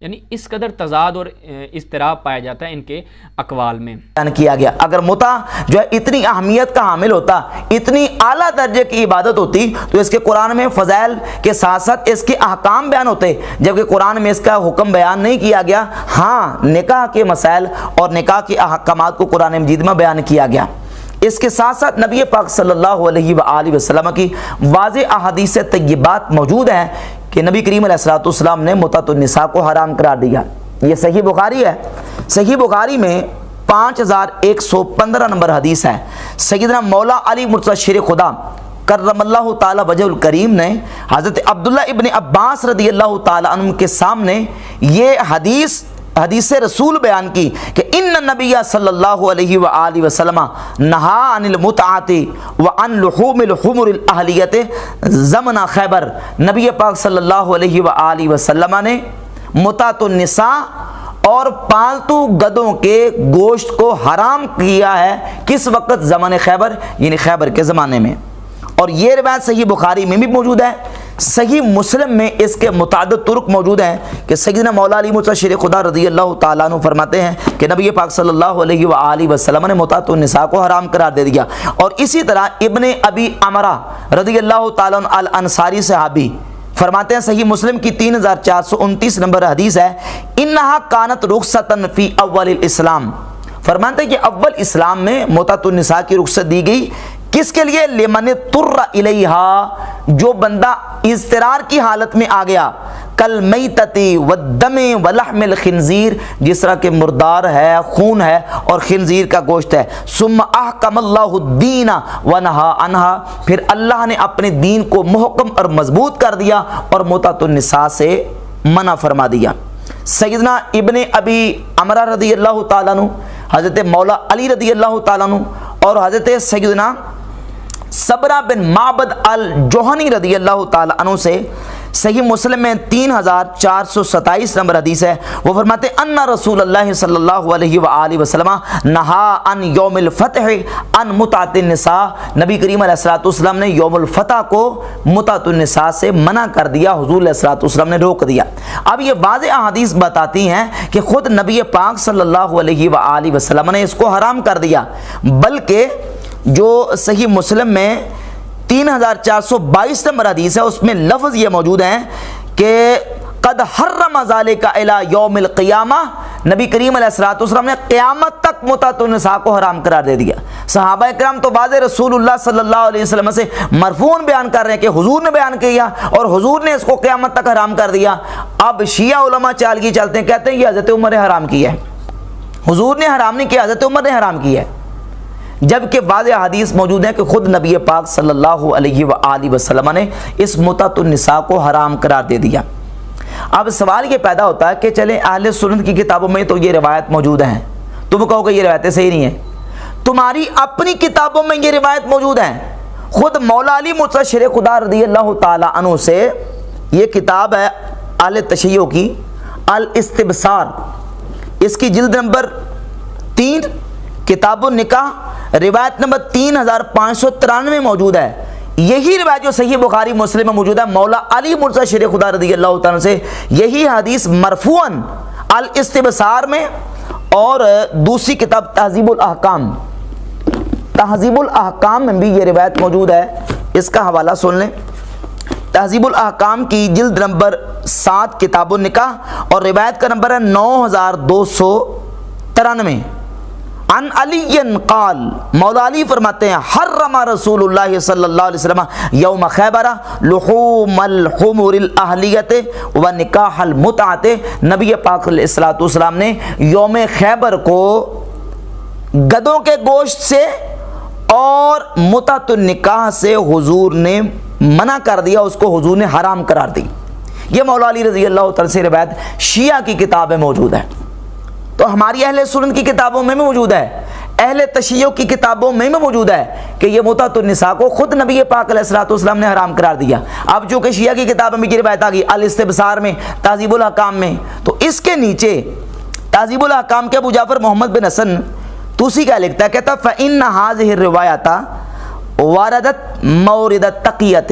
یعنی اس قدر تضاد اور اضطراب پایا جاتا ہے ان کے اقوال میں۔
بیان کیا گیا اگر متع جو ہے اتنی اہمیت کا حامل ہوتا، اتنی اعلیٰ درجے کی عبادت ہوتی، تو اس کے قرآن میں فضائل کے ساتھ ساتھ اس کے احکام بیان ہوتے، جبکہ قرآن میں اس کا حکم بیان نہیں کیا گیا۔ ہاں نکاح کے مسائل اور نکاح کے احکامات کو قرآن مجید میں بیان کیا گیا۔ اس کے ساتھ ساتھ نبی پاک صلی اللہ علیہ وآلہ وسلم کی واضح احادیث طیبات موجود ہیں کہ نبی کریم علیہ الصلوۃ والسلام نے متعۃ النساء کو حرام قرار دیا۔ یہ صحیح بخاری ہے، صحیح بخاری میں 5115 نمبر حدیث ہے۔ سیدنا مولا علی مرتضی شیر خدا کرم اللہ تعالی وجہ الکریم نے حضرت عبداللہ ابن عباس رضی اللہ تعالی عنہ کے سامنے یہ حدیث رسول بیان کی کہ ان نبی صلی اللہ علیہ وآلہ وسلم نہا عن المتعۃ وعن لحوم الحمر الاہلیۃ زمن خیبر۔ نبی پاک صلی اللہ علیہ وآلہ وسلم نے متعۃ النساء اور پالتو گدوں کے گوشت کو حرام کیا ہے، کس وقت؟ زمان خیبر، یعنی خیبر کے زمانے میں۔ اور یہ روایت صحیح بخاری میں بھی موجود ہے، صحیح مسلم میں اس کے متعدد طرق موجود ہیں کہ سیدنا مولا علی مرتضی شیر خدا رضی اللہ تعالیٰ عنہ فرماتے ہیں کہ نبی پاک صلی اللہ علیہ وآلہ وسلم نے متعۃ النساء کو حرام قرار دے دیا۔ اور اسی طرح ابن ابی عمرہ رضی اللہ تعالیٰ عنہ الانصاری صحابی فرماتے ہیں، صحیح مسلم کی 3429 نمبر حدیث ہے، انہا کانت رخصتاً فی اول الاسلام، فرماتے ہیں کہ اول اسلام میں متعۃ النساء کی رخصت دی گئی، کس کے لیے؟ لمن اضطر الیہا، جو بندہ اضطرار کی حالت میں آ گیا، کالمیتۃ والدم ولحم الخنزیر، جس طرح کہ مردار ہے، خون ہے اور خنزیر کا گوشت ہے۔ ثم احکم اللہ الدین ونہا عنہا، پھر اللہ نے اپنے دین کو محکم اور مضبوط کر دیا اور متعۃ النساء سے منع فرما دیا۔ سیدنا ابن ابی عمرہ رضی اللہ تعالیٰ عنہ، حضرت مولا علی رضی اللہ تعالیٰ عنہ اور حضرت سیدنا صبرہ بن معبد الجوہنی رضی اللہ تعالیٰ عنہ سے صحیح مسلم میں 3427 نمبر حدیث ہے، وہ فرماتے ہیں ان رسول اللہ صلی اللہ علیہ وآلہ وسلم نہا عن یوم الفتح عن متعۃ النساء، نبی کریم علیہ الصلوۃ والسلام نے یوم الفتح کو متعۃ النساء سے منع کر دیا، حضور علیہ الصلوۃ والسلام نے روک دیا۔ اب یہ واضح احادیث بتاتی ہیں کہ خود نبی پاک صلی اللہ علیہ وآلہ وسلم نے اس کو حرام کر دیا، بلکہ جو صحیح مسلم میں 3422 نمبر حدیث ہے اس میں لفظ یہ موجود ہیں کہ قد حرم ذالک الی یوم القیامہ، نبی کریم علیہ الصلوۃ والسلام نے قیامت تک متعۃ النساء کو حرام قرار دے دیا۔ صحابہ کرام تو واضح رسول اللہ صلی اللہ علیہ وسلم سے مرفوعاً بیان کر رہے ہیں کہ حضور نے بیان کیا اور حضور نے اس کو قیامت تک حرام کر دیا۔ اب شیعہ علماء چالگی چلتے ہیں، کہتے ہیں یہ حضرت عمر نے حرام کیا ہے، حضور نے حرام نہیں کیا، حضرت عمر نے حرام کیا ہے، جبکہ واضح حدیث موجود ہے کہ خود نبی پاک صلی اللہ علیہ وآلہ وسلم نے اس متعۃ النساء کو حرام قرار دے دیا۔ اب سوال یہ پیدا ہوتا ہے کہ چلیں اہل سنت کی کتابوں میں تو یہ روایت موجود ہیں، تم کہو کہ یہ روایتیں صحیح نہیں ہیں، تمہاری اپنی کتابوں میں یہ روایت موجود ہیں، خود مولا علی مرتضی شیر خدا رضی اللہ تعالی عنہ سے یہ کتاب ہے اہل تشیع کی الاستبصار، اس کی جلد نمبر 3 کتاب النکاح روایت نمبر 3593 میں موجود ہے۔ یہی روایت جو صحیح بخاری مسلم میں موجود ہے مولا علی مرتضی شیر خدا رضی اللہ تعالیٰ سے، یہی حدیث مرفوعاً الاستبصار میں اور دوسری کتاب تہذیب الاحکام میں بھی یہ روایت موجود ہے۔ اس کا حوالہ سن لیں، تہذیب الاحکام کی جلد نمبر 7 کتاب النکاح اور روایت کا نمبر ہے 9293۔ عن علی قال، مولا علی فرماتے ہیں حرم رسول اللہ صلی اللہ علیہ وسلم یوم خیبر لحوم الحمر الاہلیت و نکاح المتعت، نبی پاک علیہ الصلوۃ والسلام نے یوم خیبر کو گدوں کے گوشت سے اور متعت النکاح سے حضور نے منع کر دیا، اس کو حضور نے حرام قرار دی۔ یہ مولا علی رضی اللہ تعالی سے روایت شیعہ کی کتاب میں موجود ہے، تو ہماری اہل سنت کی کتابوں میں بھی موجود ہے، اہل تشیع کی کتابوں میں بھی موجود ہے کہ یہ متعت النساء کو خود نبی پاک علیہ الصلوۃ والسلام نے حرام قرار دیا۔ اب چونکہ شیعہ کی کتابوں میں یہ روایت آ گئی الاستبصار میں، تہذیب الاحکام میں، تو اس کے نیچے تہذیب الاحکام کے ابو جعفر محمد بن حسن توسی کیا لکھتا ہے، کہتا فإن هذه الروایات واردت مورد التقیۃ،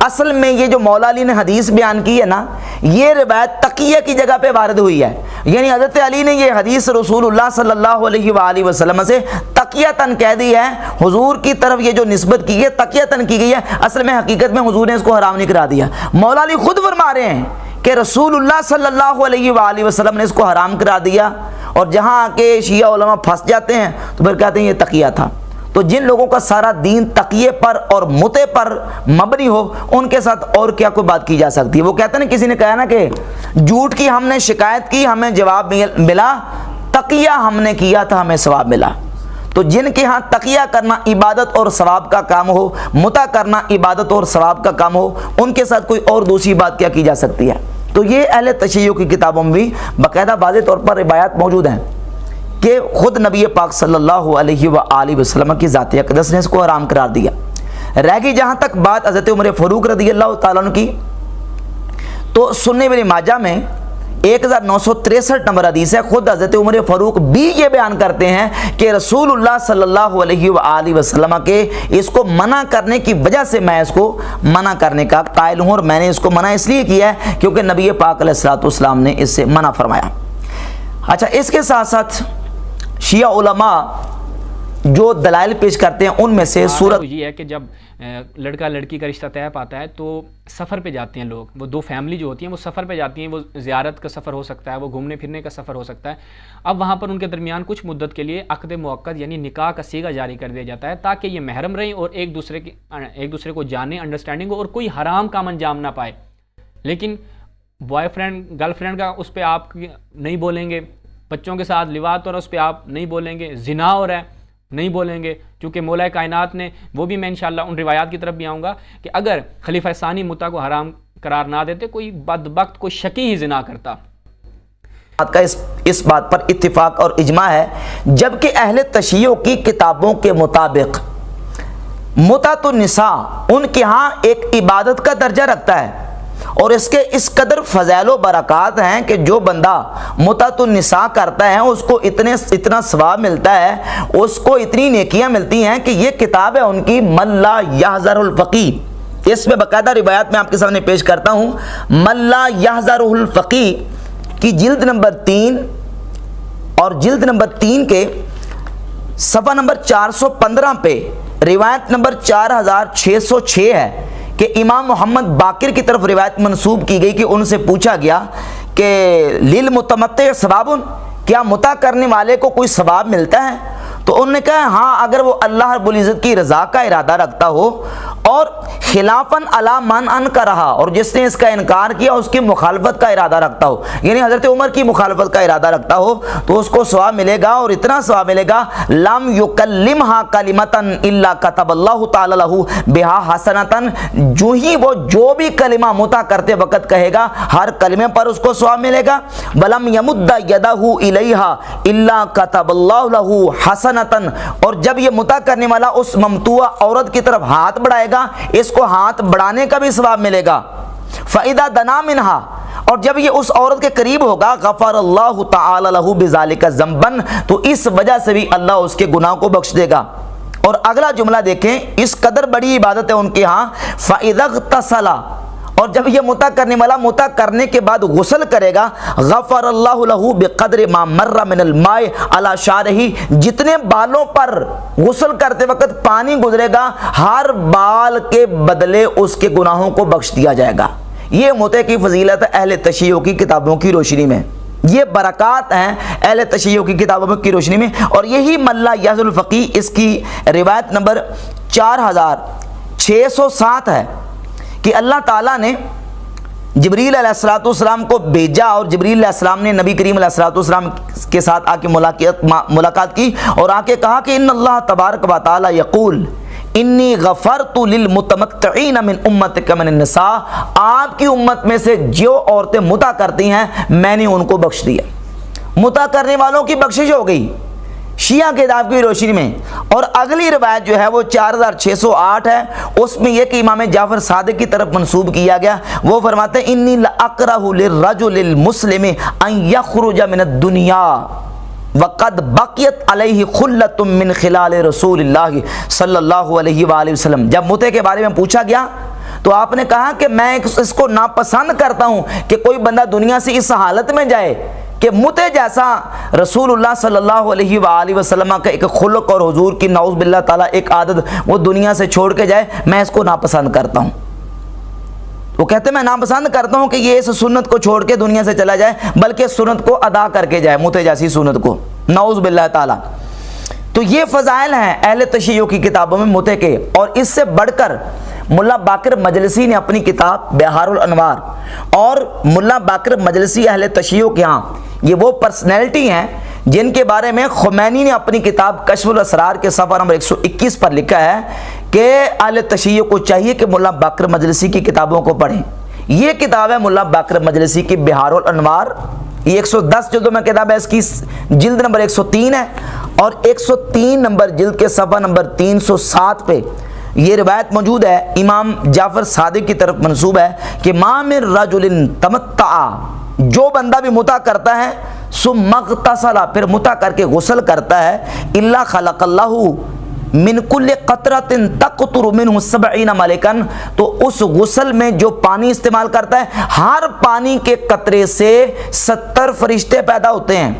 اصل میں یہ جو مولا علی نے حدیث بیان کی ہے نا، یہ روایت تقیہ کی جگہ پہ وارد ہوئی ہے، یعنی حضرت علی نے یہ حدیث رسول اللہ صلی اللہ علیہ وآلہ وسلم سے تقیتاً کہہ دی ہے، حضور کی طرف یہ جو نسبت کی ہے تقیتاً کی گئی ہے، اصل میں حقیقت میں حضور نے اس کو حرام نہیں کرا دیا۔ مولا علی خود فرما رہے ہیں کہ رسول اللہ صلی اللہ علیہ وآلہ وسلم نے اس کو حرام کرا دیا، اور جہاں کے شیعہ علماء پھنس جاتے ہیں تو پھر کہتے ہیں یہ تقیہ تھا۔ تو جن لوگوں کا سارا دین تقیے پر اور متے پر مبنی ہو، ان کے ساتھ اور کیا کوئی بات کی جا سکتی ہے؟ وہ کہتے ہیں نا، کسی نے کہا نا کہ جھوٹ کی ہم نے شکایت کی ہمیں جواب ملا، تقیہ ہم نے کیا تھا ہمیں ثواب ملا۔ تو جن کے ہاں تقیہ کرنا عبادت اور ثواب کا کام ہو، متا کرنا عبادت اور ثواب کا کام ہو، ان کے ساتھ کوئی اور دوسری بات کیا کی جا سکتی ہے؟ تو یہ اہل تشیع کی کتابوں میں بھی باقاعدہ واضح طور پر روایات موجود ہیں کہ خود نبی پاک صلی اللہ علیہ وآلہ وسلم کی ذات اقدس نے اس کو حرام قرار دیا۔ رہ گئی جہاں تک بات حضرت عمر فاروق رضی اللہ تعالیٰ عنہ کی، تو سنن ابن ماجہ میں 1963 نمبر حدیث ہے، خود حضرت عمر فاروق بھی یہ بیان کرتے ہیں کہ رسول اللہ صلی اللہ علیہ وآلہ وسلم کے اس کو منع کرنے کی وجہ سے میں اس کو منع کرنے کا قائل ہوں، اور میں نے اس کو منع اس لیے کیا ہے کیونکہ نبی پاک علیہ الصلوۃ والسلام نے اس سے منع فرمایا۔ اچھا، اس کے ساتھ ساتھ شیعہ علماء جو دلائل پیش کرتے ہیں ان میں سے صورت
یہ ہے کہ جب لڑکا لڑکی کا رشتہ طے پاتا ہے تو سفر پہ جاتے ہیں لوگ، وہ دو فیملی جو ہوتی ہیں وہ سفر پہ جاتی ہیں، وہ زیارت کا سفر ہو سکتا ہے، وہ گھومنے پھرنے کا سفر ہو سکتا ہے۔ اب وہاں پر ان کے درمیان کچھ مدت کے لیے عقد موقت یعنی نکاح کا صیغہ جاری کر دیا جاتا ہے تاکہ یہ محرم رہیں اور ایک دوسرے کو جانیں، انڈرسٹینڈنگ ہو اور کوئی حرام کام انجام نہ پائے۔ لیکن بوائے فرینڈ گرل فرینڈ کا اس پہ آپ نہیں بولیں گے، بچوں کے ساتھ لواط اور اس پہ آپ نہیں بولیں گے، زنا ہو رہا ہے نہیں بولیں گے، کیونکہ مولا کائنات نے، وہ بھی میں انشاءاللہ ان روایات کی طرف بھی آؤں گا کہ اگر خلیفہ ثانی متع کو حرام قرار نہ دیتے کوئی بدبخت کوئی شقی ہی زنا کرتا۔
کا اس بات پر اتفاق اور اجماع ہے، جبکہ اہل تشیع کی کتابوں کے مطابق متعت النساء ان کے ہاں ایک عبادت کا درجہ رکھتا ہے، اور اس کے اس قدر فضائل و برکات ہیں کہ جو بندہ متعت النساء کرتا ہے اس کو اتنا ثواب ملتا ہے، اس کو اتنی نیکیاں ملتی ہیں کہ یہ کتاب ہے ان کی من لا یحذر الفقیہ، اس میں باقاعدہ روایات میں آپ کے سامنے پیش کرتا ہوں۔ من لا یحذر الفقیہ کی جلد نمبر 3 اور جلد نمبر 3 کے صفحہ نمبر 415 پہ روایت نمبر 4606 ہے کہ امام محمد باقر کی طرف روایت منسوب کی گئی کہ ان سے پوچھا گیا کہ للمتمتع ثواب، کیا متع کرنے والے کو کوئی ثواب ملتا ہے؟ تو انہوں نے کہا ہاں، اگر وہ اللہ رب العزت کی رضا کا ارادہ رکھتا ہو اور خلافاً علی من ان کا رہا، اور جس نے اس کا انکار کیا اس کی مخالفت کا ارادہ رکھتا ہو، یعنی حضرت عمر کی مخالفت کا ارادہ رکھتا ہو، تو اس کو ثواب ملے گا، اور اتنا ثواب ملے گا لم یکلمھا کلمۃ الا کتب اللہ تعالی لہ بہا حسنۃ، جو ہی وہ جو بھی کلمہ متع کرتے وقت کہے گا ہر کلمے پر اس کو ثواب ملے گا۔ ولم یمد یدہ الیہا الا کتب اللہ لہ حسنۃ ممتنتن، اور جب یہ متع کرنے والا اس ممتوع عورت کی طرف ہاتھ بڑھائے گا اس کو ہاتھ بڑھانے کا بھی ثواب ملے گا۔ فَإِذَا دَنَا مِنْهَا، اور جب یہ اس عورت کے قریب ہوگا، غفر اللہ تعالی لہ بذالک ذنبا، تو اس وجہ سے بھی اللہ اس کے گناہ کو بخش دے گا۔ اور اگلا جملہ دیکھیں، اس قدر بڑی عبادت ہے ان کے ہاں، فَإِذَا اغْتَسَلَ، اور جب یہ متع کرنے والا متع کرنے کے بعد غسل کرے گا، غفر اللہ لہ بقدر ما مر من الماء علی شعرہ، جتنے بالوں پر غسل کرتے وقت پانی گزرے گا ہر بال کے بدلے اس کے گناہوں کو بخش دیا جائے گا۔ یہ متع کی فضیلت ہے اہل تشیع کی کتابوں کی روشنی میں، یہ برکات ہیں اہل تشیع کی کتابوں کی روشنی میں۔ اور یہی ملا یحییٰ الفقی، اس کی روایت نمبر 4607 ہے کہ اللہ تعالیٰ نے جبریل علیہ السلام کو بھیجا، اور جبریل علیہ السلام نے نبی کریم علیہ السلام کے ساتھ آ کے ملاقات کی اور آ کے کہا کہ ان اللہ تبارک و تعالی یقول انی غفرت للمتمتعین من امتک من النساء، آپ کی امت میں سے جو عورتیں متع کرتی ہیں میں نے ان کو بخش دیا۔ متع کرنے والوں کی بخشش ہو گئی شیعہ کتاب کی روشنی میں۔ اور اگلی روایت جو ہے وہ 4608 ہے، اس میں یہ کہ امام جعفر صادق کی طرف منسوب کیا گیا، وہ فرماتے ہیں انی لاکرہ للرجل المسلم ان یخرج من الدنیا وقد بقیت علیہ خلۃ من خلال رسول اللہ صلی اللہ علیہ وآلہ وسلم۔ جب متع کے بارے میں پوچھا گیا تو آپ نے کہا کہ میں اس کو ناپسند کرتا ہوں کہ کوئی بندہ دنیا سے اس حالت میں جائے کہ متع جیسا رسول اللہ صلی اللہ علیہ وآلہ وسلم کا ایک خلق اور حضور کی نعوذ باللہ تعالیٰ ایک عادت وہ دنیا سے چھوڑ کے جائے، میں اس کو ناپسند کرتا ہوں۔ وہ کہتے ہیں میں ناپسند کرتا ہوں کہ یہ اس سنت کو چھوڑ کے دنیا سے چلا جائے، بلکہ سنت کو ادا کر کے جائے، متع جیسی سنت کو، نعوذ باللہ تعالیٰ۔ تو یہ فضائل ہیں اہل تشیع کی کتابوں میں متع کے۔ اور اس سے بڑھ کر ملا باقر مجلسی نے اپنی کتاب بہار الانوار، اور ملا باقر مجلسی اہل تشیع کے ہاں یہ وہ پرسنالٹی ہیں جن کے بارے میں خمینی نے اپنی کتاب کشف الاسرار کے صفحہ نمبر 121 پر لکھا ہے کہ اہل تشیع کو چاہیے کہ ملا باقر مجلسی کی کتابوں کو پڑھیں۔ یہ کتاب ہے ملا باقر مجلسی کی بہار الانوار، یہ 110 جلدوں میں کتاب ہے، اس کی جلد نمبر 103 ہے، اور 103 نمبر جلد کے صفحہ نمبر 307 پہ یہ روایت موجود ہے، امام جعفر صادق کی طرف منسوب ہے کہ ما من رجل تمتع، جو بندہ بھی متع کرتا ہے ثم اغتسل، پھر متع کر کے غسل کرتا ہے، الا خلق اللہ من کل قطرۃ تقطر منہ 70 ملکا، تو اس غسل میں جو پانی استعمال کرتا ہے ہر پانی کے قطرے سے 70 فرشتے پیدا ہوتے ہیں،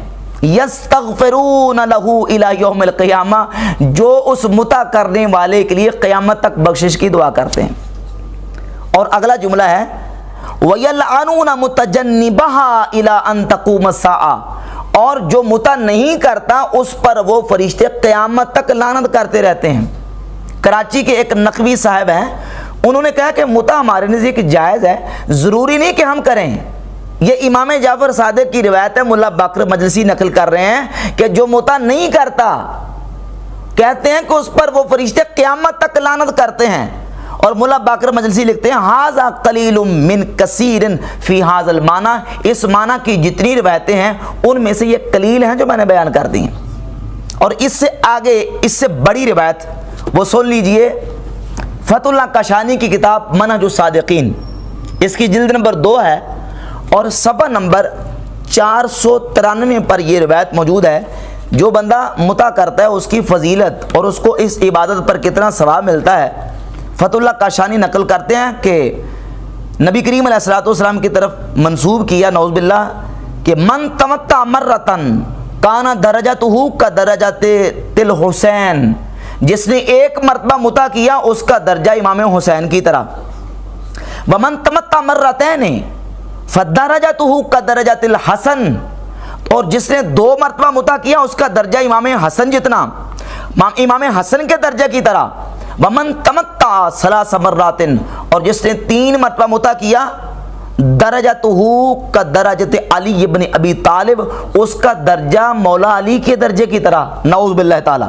یستغفرون لہ الی یوم القیامہ، جو اس متع کرنے والے کے لیے قیامت تک بخشش کی دعا کرتے ہیں۔ اور اگلا جملہ ہے وَيَلْعَنُونَ مُتَجَنِّبَهَا إِلَىٰ أَن تَقُومَ السَّاعَةُ، اور جو متع نہیں کرتا اس پر وہ فرشتے قیامت تک لعنت کرتے رہتے ہیں۔ کراچی کے ایک نقوی صاحب ہیں، انہوں نے کہا کہ متع ہمارے نزدیک جائز ہے، ضروری نہیں کہ ہم کریں۔ یہ امام جعفر صادق کی روایت ہے، ملا باقر مجلسی نقل کر رہے ہیں کہ جو متع نہیں کرتا کہتے ہیں کہ اس پر وہ فرشتے قیامت تک لعنت کرتے ہیں۔ اور ملا باقر مجلسی لکھتے ہیں ھذا قلیل من کثیر فی ھذا المعنی، اس معنی کی جتنی روایتیں ہیں ان میں سے یہ قلیل ہیں جو میں نے بیان کر دی ہیں۔ اور اس سے آگے اس سے بڑی روایت وہ سن لیجئے، فتح اللہ کاشانی کی کتاب منہج الصادقین، اس کی جلد نمبر 2 ہے، اور صفحہ نمبر 493 پر یہ روایت موجود ہے۔ جو بندہ متع کرتا ہے اس کی فضیلت اور اس کو اس عبادت پر کتنا ثواب ملتا ہے، فتح اللہ کاشانی نقل کرتے ہیں کہ نبی کریم علیہ السلام کی طرف منسوب کیا نعوذ باللہ کہ من تمتع مرتن کان درجتہ کا درجت الحسین، جس نے ایک مرتبہ متع کیا اس کا درجہ امام حسین کی طرح، ومن تمتع مرتین فدرجتہ کا درجت الحسن، اور جس نے 2 مرتبہ متع کیا اس کا درجہ امام حسن جتنا، امام حسن کے درجے کی طرح، ومن تمتع 3 مرات، اور جس نے 3 مرتبہ متع کیا درجتہ کا درجت علی ابن ابی طالب، اس کا درجہ مولا علی کے درجے کی طرح، نعوذ باللہ تعالی۔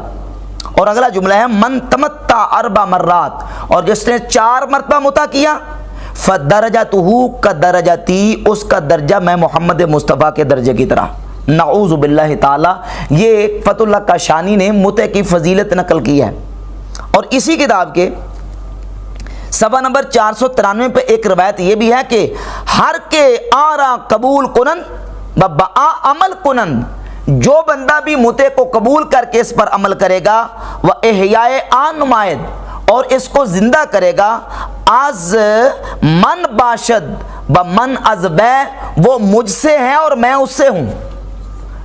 اور اگلا جملہ ہے من تمتع 4 مرات، اور جس نے 4 مرتبہ متع کیا فدرجتہ کا درجتی، اس کا درجہ میں محمد مصطفیٰ کے درجے کی طرح۔ نعوذ باللہ تعالی۔ یہ فتح اللہ کاشانی نے متع کی فضیلت نقل کی ہے، اور اسی کتاب کے صفحہ نمبر 493 پہ ایک روایت یہ بھی ہے کہ ہر کے آرا قبول کنن و بآ عمل کنن، جو بندہ بھی متع کو قبول کر کے اس پر عمل کرے گا، وہ احیائے آن نمائد، اور اس کو زندہ کرے گا، از من باشد و من از بے، وہ مجھ سے ہے اور میں اس سے ہوں۔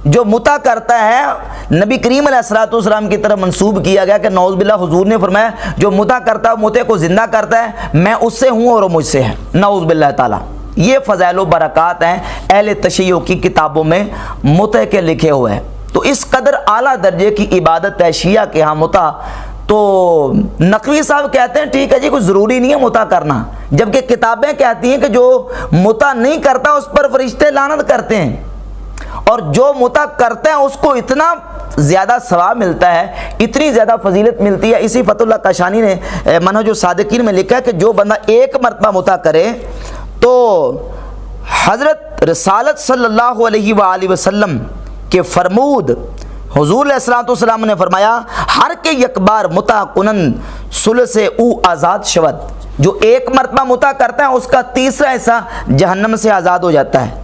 جو متع کرتا ہے نبی کریم علیہ الصلوۃ والسلام کی طرف منسوب کیا گیا کہ نعوذ باللہ حضور نے فرمایا جو متع کرتا ہے متع کو زندہ کرتا ہے، میں اس سے ہوں اور وہ مجھ سے ہے، نعوذ باللہ تعالی۔ یہ فضائل و برکات ہیں اہل تشیع کی کتابوں میں متع کے لکھے ہوئے ہیں۔ تو اس قدر اعلیٰ درجے کی عبادت ہے شیعہ کے ہاں متع۔ تو نقوی صاحب کہتے ہیں ٹھیک ہے جی، کوئی ضروری نہیں ہے متع کرنا، جبکہ کتابیں کہتی ہیں کہ جو متع نہیں کرتا اس پر فرشتے لعنت کرتے ہیں، اور جو متع کرتے ہیں اس کو اتنا زیادہ ثواب ملتا ہے، اتنی زیادہ فضیلت ملتی ہے۔ اسی فتح اللہ کاشانی نے منہج الصادقین میں لکھا ہے کہ جو بندہ ایک مرتبہ متع کرے تو حضرت رسالت صلی اللہ علیہ وآلہ وسلم کے فرمود حضور علیہ الصلوۃ والسلام نے فرمایا ہر کے یک بار متع کنن ثلث او آزاد شود، جو ایک مرتبہ متع کرتا ہے اس کا تیسرا حصہ جہنم سے آزاد ہو جاتا ہے،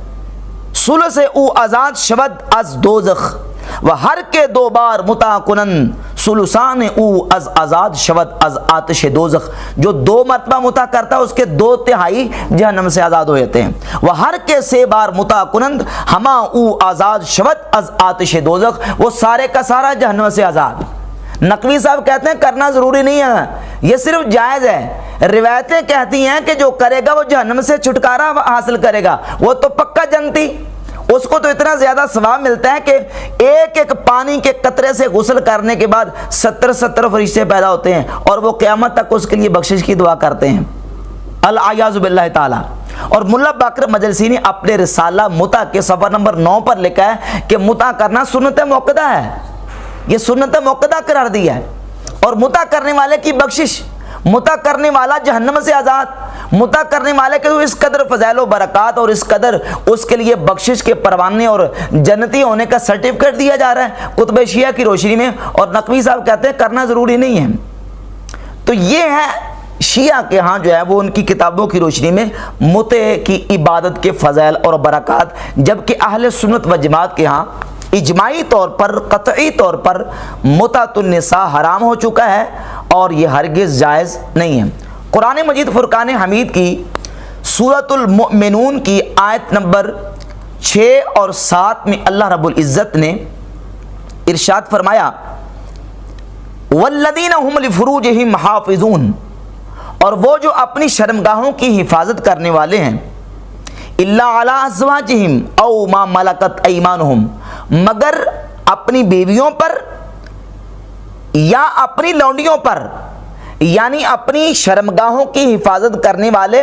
ثلث او آزاد شود از دوزخ، و ہر کے دو بار متع کنن ثلثان او از آزاد شود از آتش دوزخ، جو دو مرتبہ متع کرتا ہے اس کے 2/3 جہنم سے آزاد ہو جاتے ہیں، وہ ہر کے 6 بار متع کنند ہما او آزاد شود از آتش دوزخ، وہ سارے کا سارا جہنم سے آزاد۔ نقوی صاحب کہتے ہیں کرنا ضروری نہیں ہے، یہ صرف جائز ہے۔ روایتیں کہتی ہیں کہ جو کرے گا وہ جہنم سے چھٹکارا حاصل کرے گا، وہ تو پکا جنتی، اس کو تو اتنا زیادہ ثواب ملتا ہے کہ ایک ایک پانی کے قطرے سے غسل کرنے کے بعد 70 فرشتے پیدا ہوتے ہیں، اور وہ قیامت تک اس کے لیے بخشش کی دعا کرتے ہیں، العیاذ باللہ تعالی۔ اور ملا باقر مجلسی نے اپنے رسالہ متع کے صفحہ نمبر 9 پر لکھا ہے کہ متع کرنا سنت موقدہ ہے، یہ سنت موقدہ قرار دیا ہے، اور متع کرنے والے کی بخشش، متع کرنے والا جہنم سے آزاد، متع کرنے والے کے اس قدر فضائل و برکات اور اس قدر اس کے لیے بخشش کے پروانے اور جنتی ہونے کا سرٹیفکیٹ دیا جا رہا ہے کتب شیعہ کی روشنی میں، اور نقوی صاحب کہتے ہیں کرنا ضروری نہیں ہے۔ تو یہ ہے شیعہ کے ہاں جو ہے وہ ان کی کتابوں کی روشنی میں متع کی عبادت کے فضائل اور برکات، جبکہ اہل سنت و جماعت کے ہاں اجماعی طور پر قطعی طور پر متعۃ النساء حرام ہو چکا ہے، اور یہ ہرگز جائز نہیں ہے۔ قرآن مجید فرقان حمید کی سورۃ المؤمنون کی آیت نمبر 6 اور 7 میں اللہ رب العزت نے ارشاد فرمایا والذین هم لفروجہم حافظون، اور وہ جو اپنی شرمگاہوں کی حفاظت کرنے والے ہیں، الا علی ازواجہم او ما ملکت ایمانہم، مگر اپنی بیویوں پر یا اپنی لونڈیوں پر، یعنی اپنی شرمگاہوں کی حفاظت کرنے والے